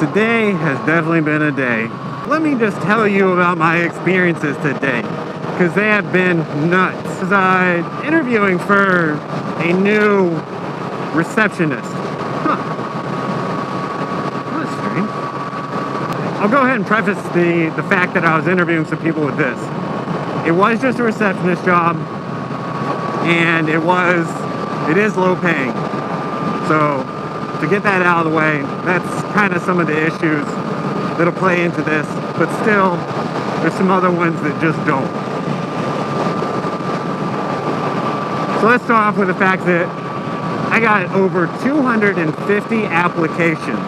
Today has definitely been a day. Let me just tell you about my experiences today, because they have been nuts. I'm interviewing for a new receptionist. Huh. That's strange. I'll go ahead and preface the fact that I was interviewing some people with this. It was just a receptionist job, and it is low paying. So to get that out of the way, that's kind of some of the issues that'll play into this, but still, there's some other ones that just don't. So let's start off with the fact that I got over 250 applications.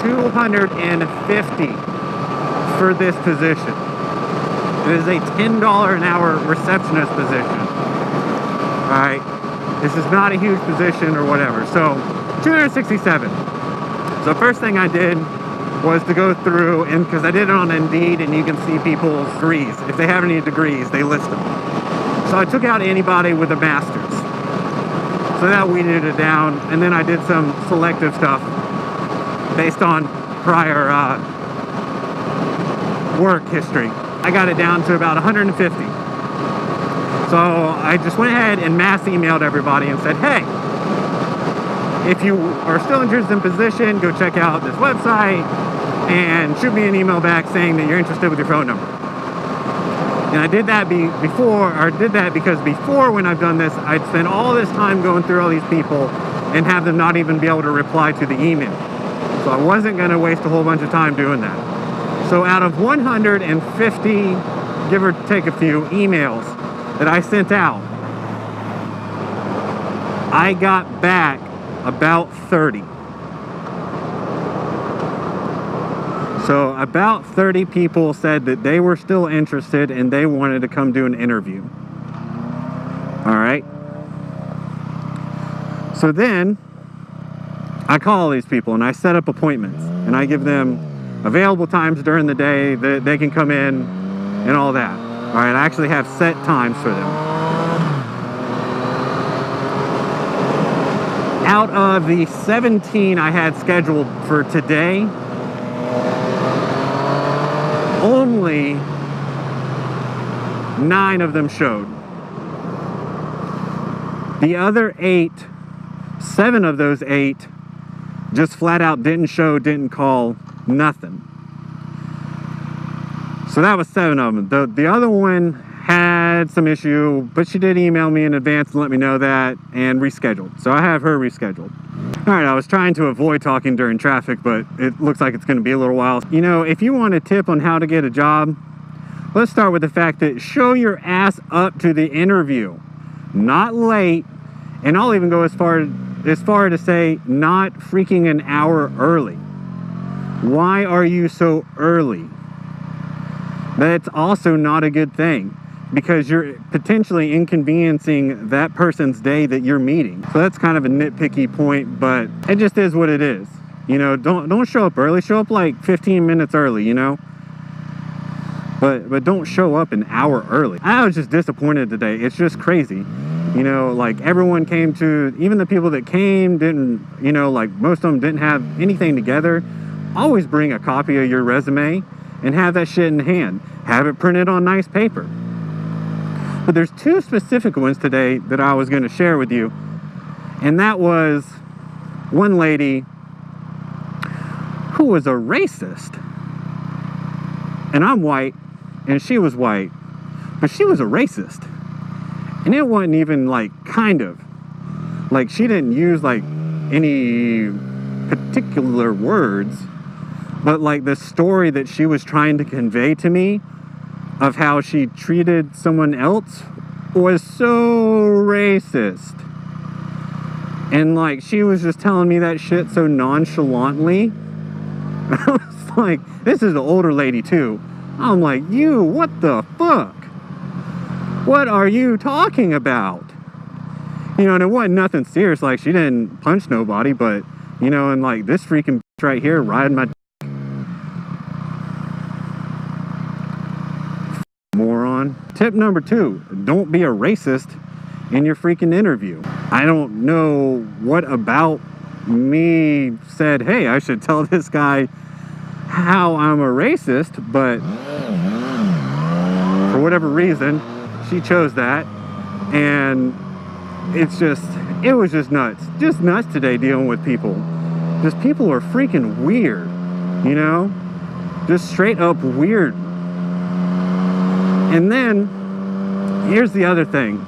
250 for this position. It is a $10 an hour receptionist position. Alright, this is not a huge position or whatever. So 267. So first thing I did was to go through, and because I did it on Indeed, and you can see people's degrees. If they have any degrees, they list them. So I took out anybody with a master's. So that weeded it down, and then I did some selective stuff based on prior work history. I got it down to about 150. So I just went ahead and mass emailed everybody and said, hey, if you are still interested in position, go check out this website and shoot me an email back saying that you're interested with your phone number. And I did that because before, when I've done this, I'd spend all this time going through all these people and have them not even be able to reply to the email. So I wasn't going to waste a whole bunch of time doing that. So out of 150, give or take a few, emails that I sent out, I got back about 30. So about 30 people said that they were still interested and they wanted to come do an interview. All right. So then I call these people and I set up appointments and I give them available times during the day that they can come in and all that. All right, I actually have set times for them. Out of the 17 I had scheduled for today, only 9 of them showed. The other 7 of those 8 just flat out didn't show, didn't call, nothing. So that was 7 of them. The other one had some issue, but she did email me in advance and let me know that and rescheduled. So I have her rescheduled. All right, I was trying to avoid talking during traffic, but it looks like it's going to be a little while. You know, if you want a tip on how to get a job, let's start with the fact that show your ass up to the interview, not late. And I'll even go as far to say not freaking an hour early. Why are you so early? That's also not a good thing, because you're potentially inconveniencing that person's day that you're meeting. So that's kind of a nitpicky point, but it just is what it is. You know, don't show up early. Show up like 15 minutes early, you know? But don't show up an hour early. I was just disappointed today. It's just crazy. You know, like everyone came to, even the people that came didn't, you know, like most of them didn't have anything together. Always bring a copy of your resume and have that shit in hand. Have it printed on nice paper. But there's 2 specific ones today that I was going to share with you. And that was one lady who was a racist. And I'm white, and she was white. But she was a racist. And it wasn't even like kind of. Like she didn't use like any particular words. But like the story that she was trying to convey to me of how she treated someone else was so racist. And like she was just telling me that shit so nonchalantly. I was like, this is an older lady too. I'm like, you, what the fuck? What are you talking about? You know, and it wasn't nothing serious. Like she didn't punch nobody, but you know, and like this freaking bitch right here riding my moron. Tip number 2, don't be a racist in your freaking interview. I don't know what about me said, hey, I should tell this guy how I'm a racist, but for whatever reason, she chose that. And it was just nuts. Just nuts today dealing with people. Just people are freaking weird, you know? Just straight up weird. And then, here's the other thing.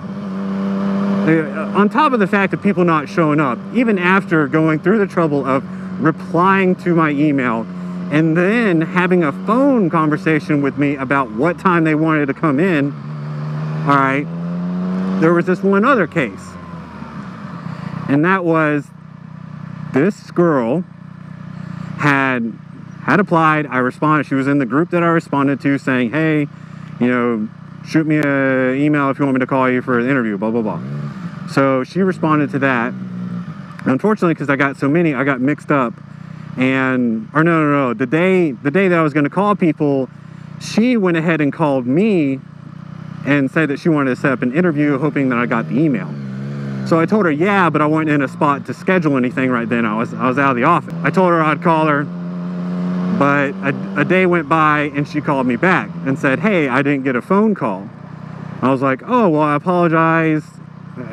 On top of the fact of people not showing up, even after going through the trouble of replying to my email and then having a phone conversation with me about what time they wanted to come in, all right, there was this one other case. And that was this girl had applied. I responded. She was in the group that I responded to saying, hey, you know, shoot me an email if you want me to call you for an interview, blah, blah, blah. So she responded to that. Unfortunately, because I got so many, I got mixed up. Or no. The day that I was going to call people, she went ahead and called me and said that she wanted to set up an interview, hoping that I got the email. So I told her, yeah, but I wasn't in a spot to schedule anything right then. I was out of the office. I told her I'd call her, but a day went by and she called me back and said, hey, I didn't get a phone call. I was like, oh, well, I apologize.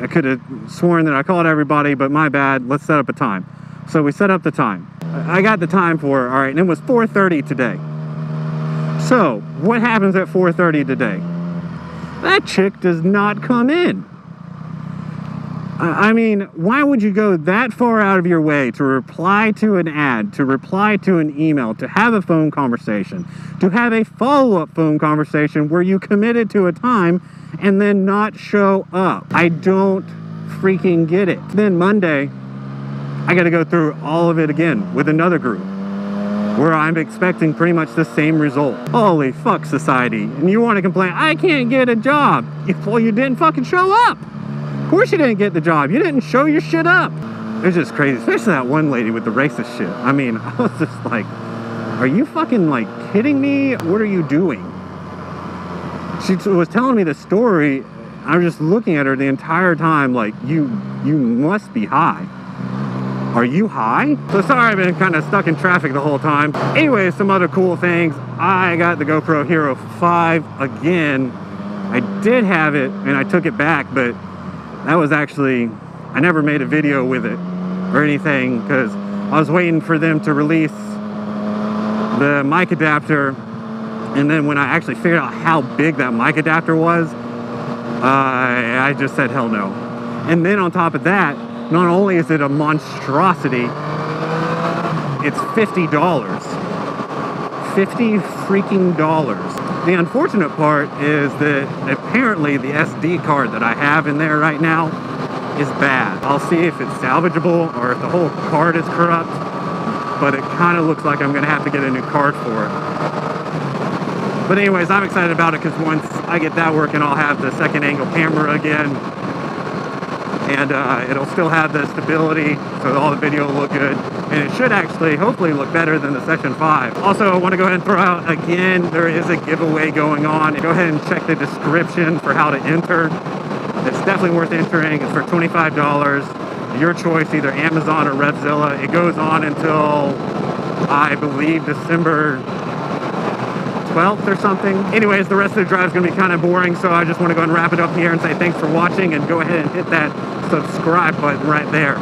I could have sworn that I called everybody, but my bad. Let's set up a time. So we set up the time. I got the time for her, all right, and it was 4:30 today. So what happens at 4:30 today? That chick does not come in. I mean, why would you go that far out of your way to reply to an ad, to reply to an email, to have a phone conversation, to have a follow-up phone conversation where you committed to a time and then not show up? I don't freaking get it. Then Monday, I got to go through all of it again with another group where I'm expecting pretty much the same result. Holy fuck, society. And you want to complain, I can't get a job. Well, you didn't fucking show up. Of course you didn't get the job. You didn't show your shit up. It's just crazy, especially that one lady with the racist shit. I mean, I was just like, are you fucking like kidding me? What are you doing? She was telling me the story. I was just looking at her the entire time like, you must be high. Are you high? So sorry, I've been kind of stuck in traffic the whole time. Anyway, some other cool things. I got the GoPro Hero 5 again. I did have it and I took it back, but that was actually, I never made a video with it or anything because I was waiting for them to release the mic adapter. And then when I actually figured out how big that mic adapter was, I just said hell no. And then on top of that, not only is it a monstrosity, it's $50. $50 freaking dollars. The unfortunate part is that apparently the SD card that I have in there right now is bad. I'll see if it's salvageable or if the whole card is corrupt, but it kind of looks like I'm gonna have to get a new card for it. But anyways, I'm excited about it because once I get that working, I'll have the second angle camera again. And it'll still have the stability, so all the video will look good. And it should actually, hopefully, look better than the Session 5. Also, I want to go ahead and throw out, again, there is a giveaway going on. Go ahead and check the description for how to enter. It's definitely worth entering. It's for $25. Your choice, either Amazon or Revzilla. It goes on until, I believe, December 12th or something. Anyways, the rest of the drive is going to be kind of boring, so I just want to go ahead and wrap it up here and say thanks for watching, and go ahead and hit that subscribe button right there.